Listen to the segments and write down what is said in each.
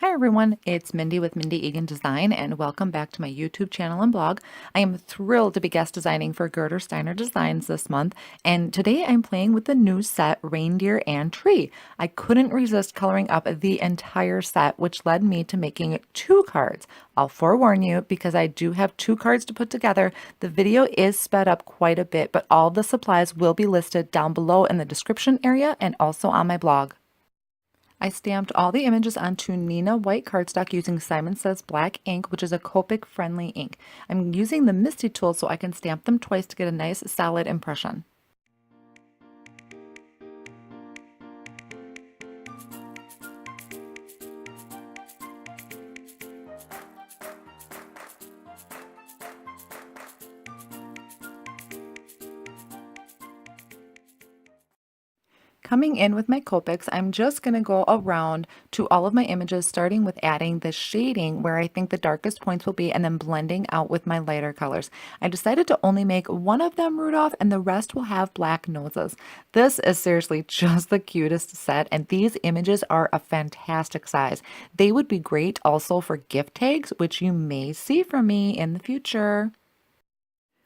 Hi everyone, it's Mindy with Mindy Egan Design and welcome back to my YouTube channel and blog. I am thrilled to be guest designing for Gerda Steiner Designs this month, and today I'm playing with the new set Reindeer and Tree. I couldn't resist coloring up the entire set, which led me to making two cards. I'll forewarn you, because I do have two cards to put together, the video is sped up quite a bit, but all the supplies will be listed down below in the description area and also on my blog. I stamped all the images onto Neenah white cardstock using Simon Says black ink, which is a Copic friendly ink. I'm using the Misty tool so I can stamp them twice to get a nice solid impression. Coming in with my Copics, I'm just going to go around to all of my images, starting with adding the shading where I think the darkest points will be and then blending out with my lighter colors. I decided to only make one of them Rudolph and the rest will have black noses. This is seriously just the cutest set, and these images are a fantastic size. They would be great also for gift tags, which you may see from me in the future.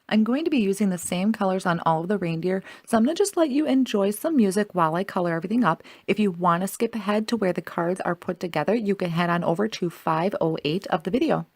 I'm going to be using the same colors on all of the reindeer, so I'm going to just let you enjoy some music while I color everything up. If you want to skip ahead to where the cards are put together, you can head on over to 5:08 of the video.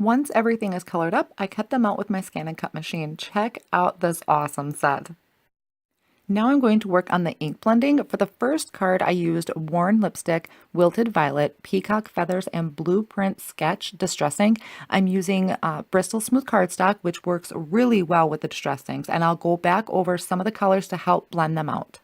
Once everything is colored up, I cut them out with my scan and cut machine. Check out this awesome set. Now I'm going to work on the ink blending. For the first card, I used Worn Lipstick, Wilted Violet, Peacock Feathers, and Blueprint Sketch Distressing. I'm using Bristol Smooth Cardstock, which works really well with the distressings, and I'll go back over some of the colors to help blend them out.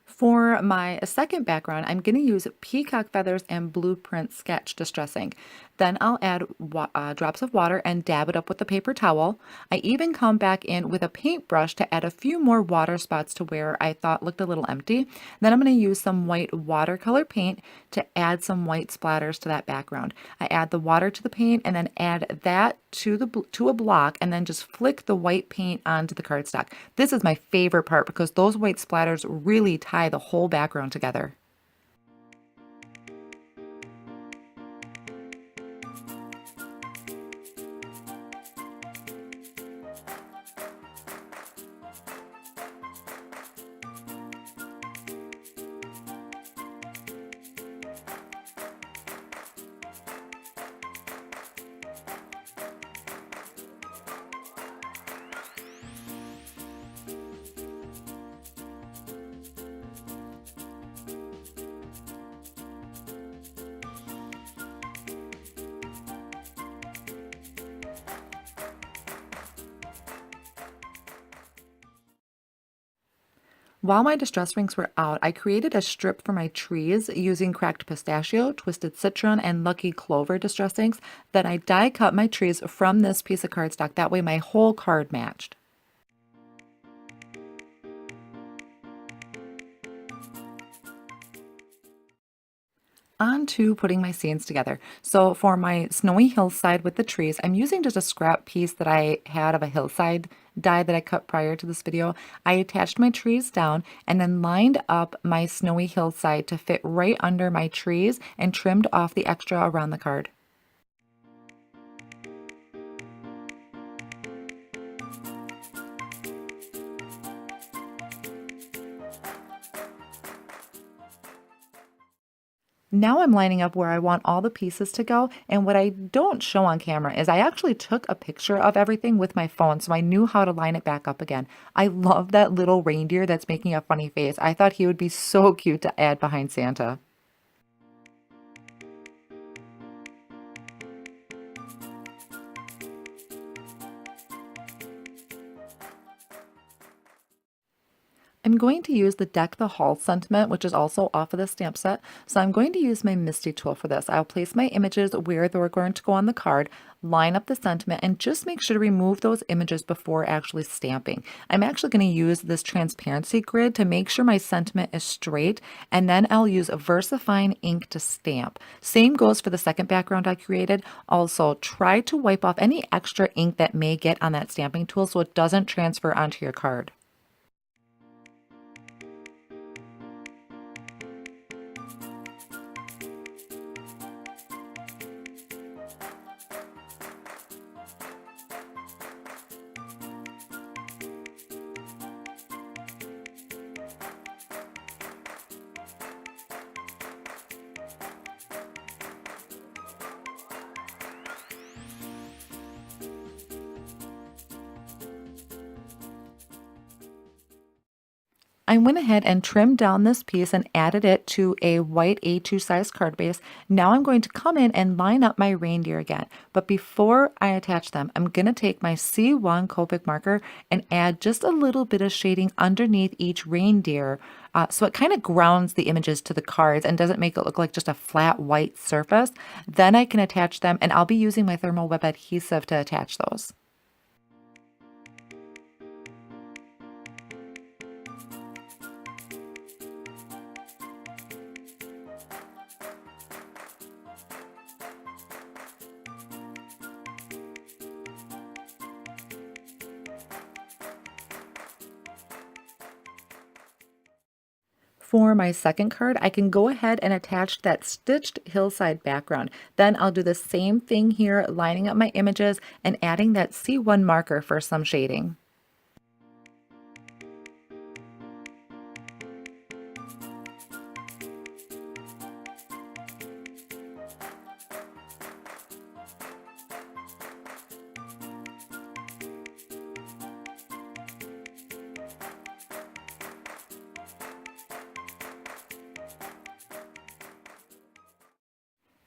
For my second background, I'm going to use Peacock Feathers and Blueprint Sketch Distressing. Then I'll add drops of water and dab it up with a paper towel. I even come back in with a paintbrush to add a few more water spots to where I thought looked a little empty. Then I'm going to use some white watercolor paint to add some white splatters to that background. I add the water to the paint and then add that to a block and then just flick the white paint onto the cardstock. This is my favorite part because those white splatters really tie the whole background together. While my distress rings were out, I created a strip for my trees using cracked pistachio, twisted citron, and lucky clover distress inks. Then I die cut my trees from this piece of cardstock. That way my whole card matched. On to putting my scenes together. So for my snowy hillside with the trees, I'm using just a scrap piece that I had of a hillside die that I cut prior to this video. I attached my trees down and then lined up my snowy hillside to fit right under my trees and trimmed off the extra around the card. Now I'm lining up where I want all the pieces to go, and what I don't show on camera is I actually took a picture of everything with my phone, so I knew how to line it back up again. I love that little reindeer that's making a funny face. I thought he would be so cute to add behind Santa. I'm going to use the Deck the Hall sentiment, which is also off of the stamp set. So I'm going to use my Misty tool for this. I'll place my images where they're going to go on the card, line up the sentiment, and just make sure to remove those images before actually stamping. I'm actually going to use this transparency grid to make sure my sentiment is straight, and then I'll use a VersaFine ink to stamp. Same goes for the second background I created. Also, try to wipe off any extra ink that may get on that stamping tool so it doesn't transfer onto your card. I went ahead and trimmed down this piece and added it to a white A2 size card base. Now I'm going to come in and line up my reindeer again. But before I attach them, I'm going to take my C1 Copic marker and add just a little bit of shading underneath each reindeer so it kind of grounds the images to the cards and doesn't make it look like just a flat white surface. Then I can attach them, and I'll be using my thermal web adhesive to attach those. For my second card, I can go ahead and attach that stitched hillside background. Then I'll do the same thing here, lining up my images and adding that C1 marker for some shading.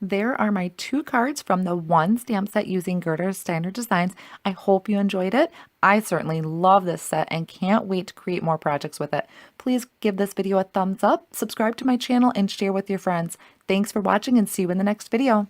There are my 2 cards from the one stamp set using Gerda Steiner designs. I hope you enjoyed it. I certainly love this set and can't wait to create more projects with it. Please give this video a thumbs up, subscribe to my channel, and share with your friends. Thanks for watching and see you in the next video.